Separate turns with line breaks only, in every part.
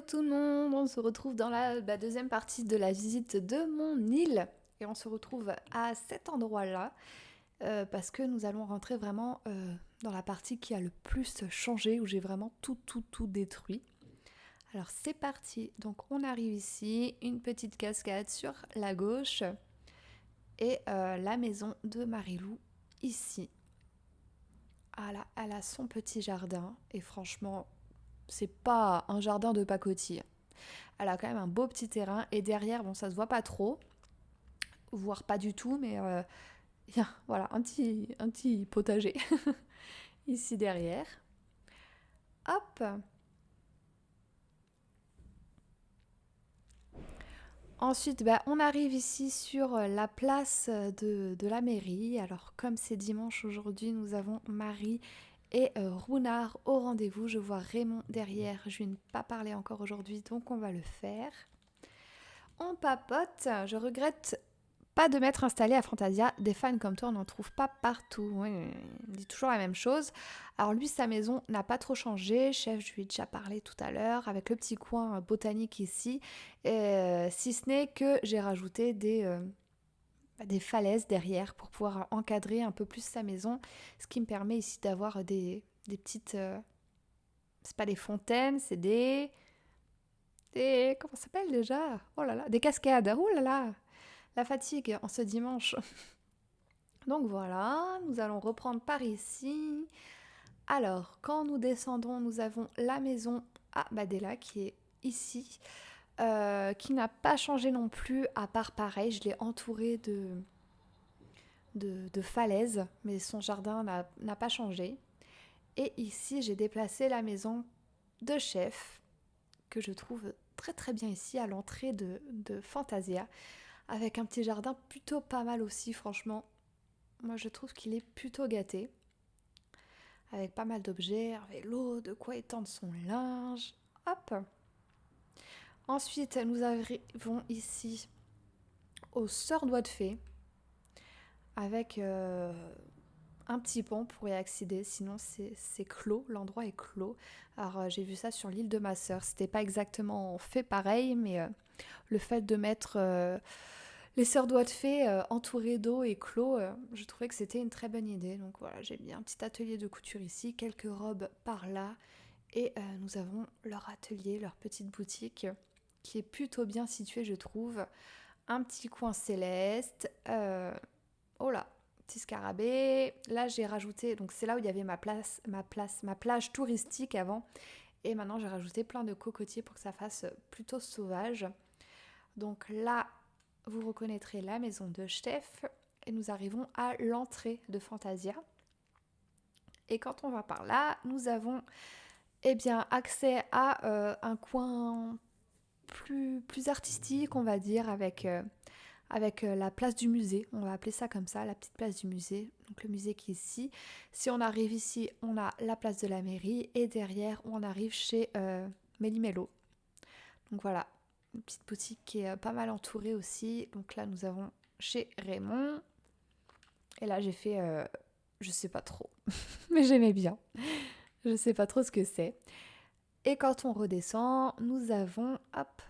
Hello tout le monde, on se retrouve dans la deuxième partie de la visite de mon île et on se retrouve à cet endroit-là parce que nous allons rentrer vraiment dans la partie qui a le plus changé, où j'ai vraiment tout détruit. Alors c'est parti, donc on arrive ici, une petite cascade sur la gauche et la maison de Marilou ici. Voilà, elle a son petit jardin et franchement, c'est pas un jardin de pacotille. Elle a quand même un beau petit terrain et derrière, bon, ça se voit pas trop, voire pas du tout, mais il y a voilà, un petit potager ici derrière. Hop. Ensuite, on arrive ici sur la place de la mairie. Alors, comme c'est dimanche aujourd'hui, nous avons Marie et Rounard au rendez-vous. Je vois Raymond derrière. Je lui ai pas parlé encore aujourd'hui, donc on va le faire. On papote. Je regrette pas de m'être installée à Fantasia. Des fans comme toi, on n'en trouve pas partout. Oui, il dit toujours la même chose. Alors lui, sa maison n'a pas trop changé. Chef, je lui ai déjà parlé tout à l'heure, avec le petit coin botanique ici. Si ce n'est que j'ai rajouté des falaises derrière pour pouvoir encadrer un peu plus sa maison. Ce qui me permet ici d'avoir des petites... c'est pas des fontaines, c'est des... Comment ça s'appelle déjà? Oh là là, des cascades. Oh là là, la fatigue en ce dimanche. Donc voilà, nous allons reprendre par ici. Alors, quand nous descendons, nous avons la maison à Badella qui est ici, qui n'a pas changé non plus, à part pareil, je l'ai entourée de falaises, mais son jardin n'a pas changé. Et ici, j'ai déplacé la maison de chef, que je trouve très très bien ici, à l'entrée de Fantasia, avec un petit jardin plutôt pas mal aussi, franchement. Moi, je trouve qu'il est plutôt gâté, avec pas mal d'objets, un vélo, de quoi étendre son linge. Hop. Ensuite, nous arrivons ici au Sœurs Doigts de Fée, avec un petit pont pour y accéder, sinon c'est clos, l'endroit est clos. Alors j'ai vu ça sur l'île de ma sœur, c'était pas exactement fait pareil, mais le fait de mettre les Sœurs Doigts de Fée entourées d'eau et clos, je trouvais que c'était une très bonne idée. Donc voilà, j'ai mis un petit atelier de couture ici, quelques robes par là, et nous avons leur atelier, leur petite boutique, qui est plutôt bien située, je trouve. Un petit coin céleste. Oh là, petit scarabée. Là, j'ai rajouté, donc c'est là où il y avait ma plage touristique avant. Et maintenant, j'ai rajouté plein de cocotiers pour que ça fasse plutôt sauvage. Donc là, vous reconnaîtrez la maison de chef. Et nous arrivons à l'entrée de Fantasia. Et quand on va par là, nous avons accès à un coin plus artistique, on va dire, avec la place du musée. On va appeler ça comme ça, la petite place du musée. Donc le musée qui est ici. Si on arrive ici, on a la place de la mairie. Et derrière, on arrive chez Méli-Mélo. Donc voilà, une petite boutique qui est pas mal entourée aussi. Donc là, nous avons chez Raymond. Et là, j'ai fait... je sais pas trop, mais j'aimais bien. Je sais pas trop ce que c'est. Et quand on redescend, nous avons, hop,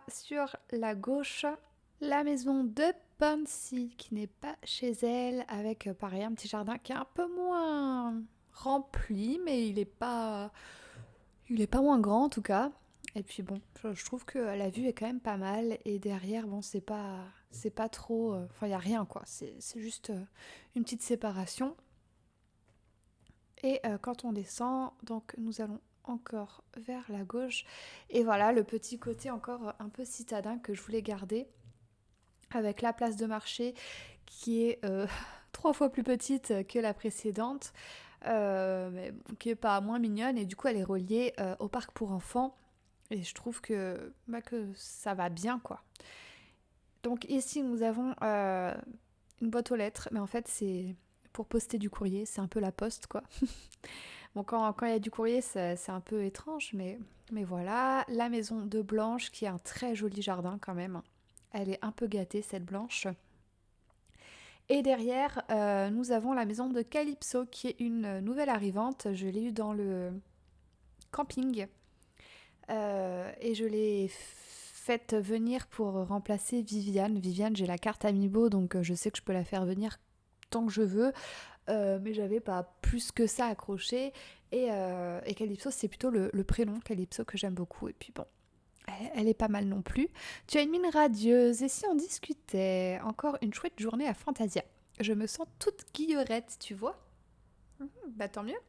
sur la gauche, la maison de Pansy, qui n'est pas chez elle, avec pareil un petit jardin qui est un peu moins rempli, mais il est pas moins grand en tout cas. Et puis bon, je trouve que la vue est quand même pas mal, et derrière, bon, c'est pas trop, enfin, il y a rien quoi, c'est juste une petite séparation. Et quand on descend, donc nous allons encore vers la gauche. Et voilà, le petit côté encore un peu citadin que je voulais garder, avec la place de marché qui est 3 fois plus petite que la précédente, mais qui est pas moins mignonne. Et du coup, elle est reliée au parc pour enfants. Et je trouve que ça va bien, quoi. Donc ici, nous avons une boîte aux lettres. Mais en fait, c'est pour poster du courrier. C'est un peu la poste, quoi. Bon, quand il y a du courrier, c'est un peu étrange, mais voilà. La maison de Blanche, qui a un très joli jardin quand même. Elle est un peu gâtée, cette Blanche. Et derrière, nous avons la maison de Calypso, qui est une nouvelle arrivante. Je l'ai eue dans le camping. Et je l'ai faite venir pour remplacer Viviane. Viviane, j'ai la carte Amiibo, donc je sais que je peux la faire venir tant que je veux. Mais j'avais pas plus que ça accroché. Et Calypso, c'est plutôt le prénom Calypso que j'aime beaucoup. Et puis bon, elle est pas mal non plus. Tu as une mine radieuse. Et si on discutait? Encore une chouette journée à Fantasia. Je me sens toute guillerette, tu vois. Bah tant mieux.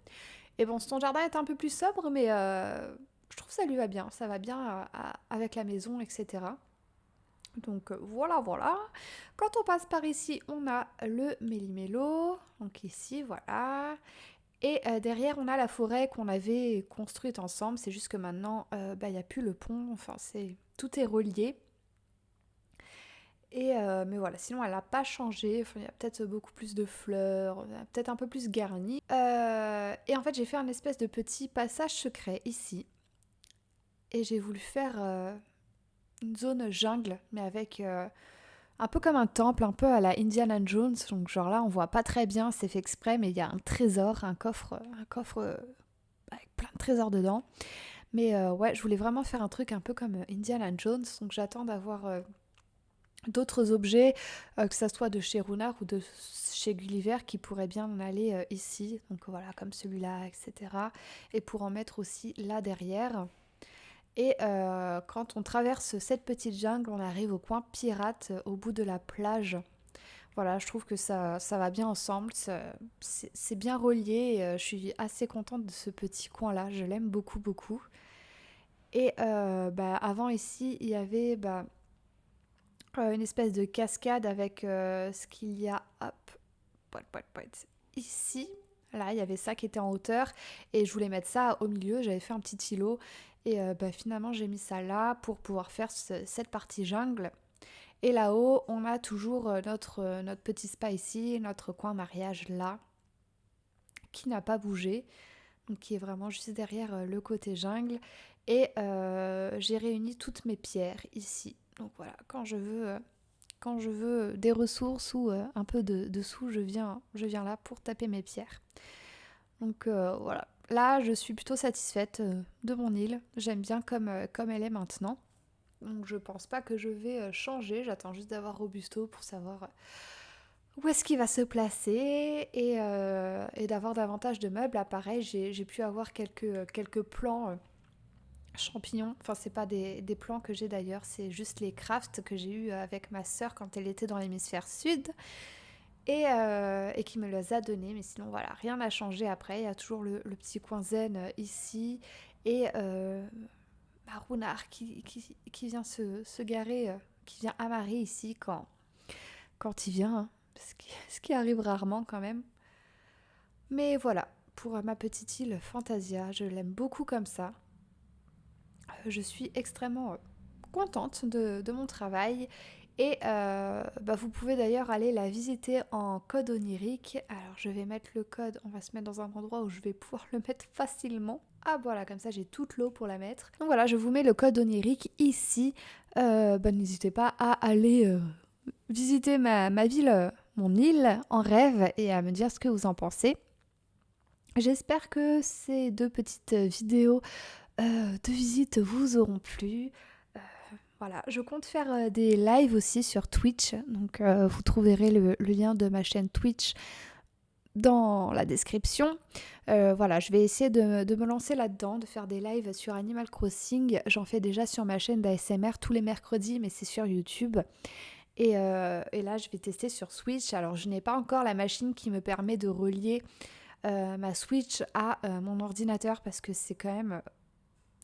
Et bon, son jardin est un peu plus sobre, mais je trouve que ça lui va bien. Ça va bien avec la maison, etc. Donc voilà, voilà. Quand on passe par ici, on a le méli-mélo. Donc ici, voilà. Et derrière, on a la forêt qu'on avait construite ensemble. C'est juste que maintenant, il n'y a plus le pont. Enfin, tout est relié. Mais voilà, sinon elle n'a pas changé. Enfin, il y a peut-être beaucoup plus de fleurs, peut-être un peu plus garni. Et en fait, j'ai fait un espèce de petit passage secret ici. Et j'ai voulu faire une zone jungle, mais avec un peu comme un temple, un peu à la Indiana Jones. Donc genre là, on voit pas très bien, c'est fait exprès, mais il y a un trésor, un coffre avec plein de trésors dedans. Mais ouais, je voulais vraiment faire un truc un peu comme Indiana Jones. Donc j'attends d'avoir d'autres objets, que ça soit de chez Runard ou de chez Gulliver, qui pourraient bien aller ici. Donc voilà, comme celui-là, etc. Et pour en mettre aussi là derrière. Et quand on traverse cette petite jungle, on arrive au coin pirate, au bout de la plage. Voilà, je trouve que ça va bien ensemble, c'est bien relié. Et, je suis assez contente de ce petit coin-là, je l'aime beaucoup, beaucoup. Et avant ici, il y avait une espèce de cascade avec ce qu'il y a, ici. Là, il y avait ça qui était en hauteur et je voulais mettre ça au milieu. J'avais fait un petit îlot et finalement j'ai mis ça là pour pouvoir faire cette partie jungle. Et là-haut, on a toujours notre petit spa ici, notre coin mariage là, qui n'a pas bougé, donc qui est vraiment juste derrière le côté jungle. Et j'ai réuni toutes mes pierres ici. Donc voilà, quand je veux des ressources ou un peu de sous, je viens là pour taper mes pierres. Donc voilà, là je suis plutôt satisfaite de mon île. J'aime bien comme elle est maintenant. Donc je pense pas que je vais changer. J'attends juste d'avoir Robusto pour savoir où est-ce qu'il va se placer et d'avoir davantage de meubles. Là pareil, j'ai pu avoir quelques plants champignons. Enfin c'est pas des plants que j'ai d'ailleurs, c'est juste les crafts que j'ai eu avec ma sœur quand elle était dans l'hémisphère sud. Et qui me les a donnés. Mais sinon, voilà, rien n'a changé après. Il y a toujours le petit coin zen ici. Et Runard qui vient se garer, qui vient amarrer ici quand il vient. Hein, ce qui arrive rarement quand même. Mais voilà, pour ma petite île Fantasia, je l'aime beaucoup comme ça. Je suis extrêmement contente de mon travail. Et vous pouvez d'ailleurs aller la visiter en code onirique. Alors je vais mettre le code, on va se mettre dans un endroit où je vais pouvoir le mettre facilement. Ah voilà, comme ça j'ai toute l'eau pour la mettre. Donc voilà, je vous mets le code onirique ici. N'hésitez pas à aller visiter ma ville, mon île en rêve et à me dire ce que vous en pensez. J'espère que ces 2 petites vidéos de visite vous auront plu. Voilà, je compte faire des lives aussi sur Twitch, donc vous trouverez le lien de ma chaîne Twitch dans la description. Voilà, je vais essayer de me lancer là-dedans, de faire des lives sur Animal Crossing. J'en fais déjà sur ma chaîne d'ASMR tous les mercredis, mais c'est sur YouTube. Et là, je vais tester sur Switch. Alors, je n'ai pas encore la machine qui me permet de relier ma Switch à mon ordinateur parce que c'est quand même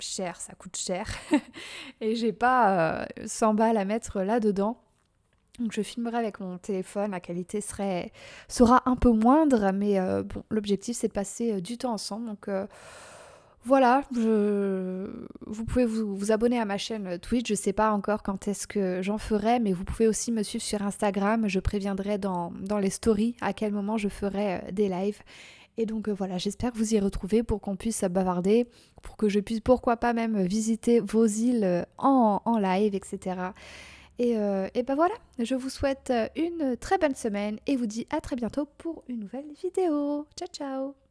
cher, ça coûte cher. Et j'ai pas 100 balles à mettre là-dedans. Donc je filmerai avec mon téléphone, la qualité sera un peu moindre, mais bon, l'objectif c'est de passer du temps ensemble. Donc voilà, vous pouvez vous abonner à ma chaîne Twitch, je sais pas encore quand est-ce que j'en ferai, mais vous pouvez aussi me suivre sur Instagram, je préviendrai dans les stories à quel moment je ferai des lives. Et donc voilà, j'espère que vous y retrouvez pour qu'on puisse bavarder, pour que je puisse pourquoi pas même visiter vos îles en live, etc. Et voilà, je vous souhaite une très bonne semaine et vous dis à très bientôt pour une nouvelle vidéo. Ciao ciao!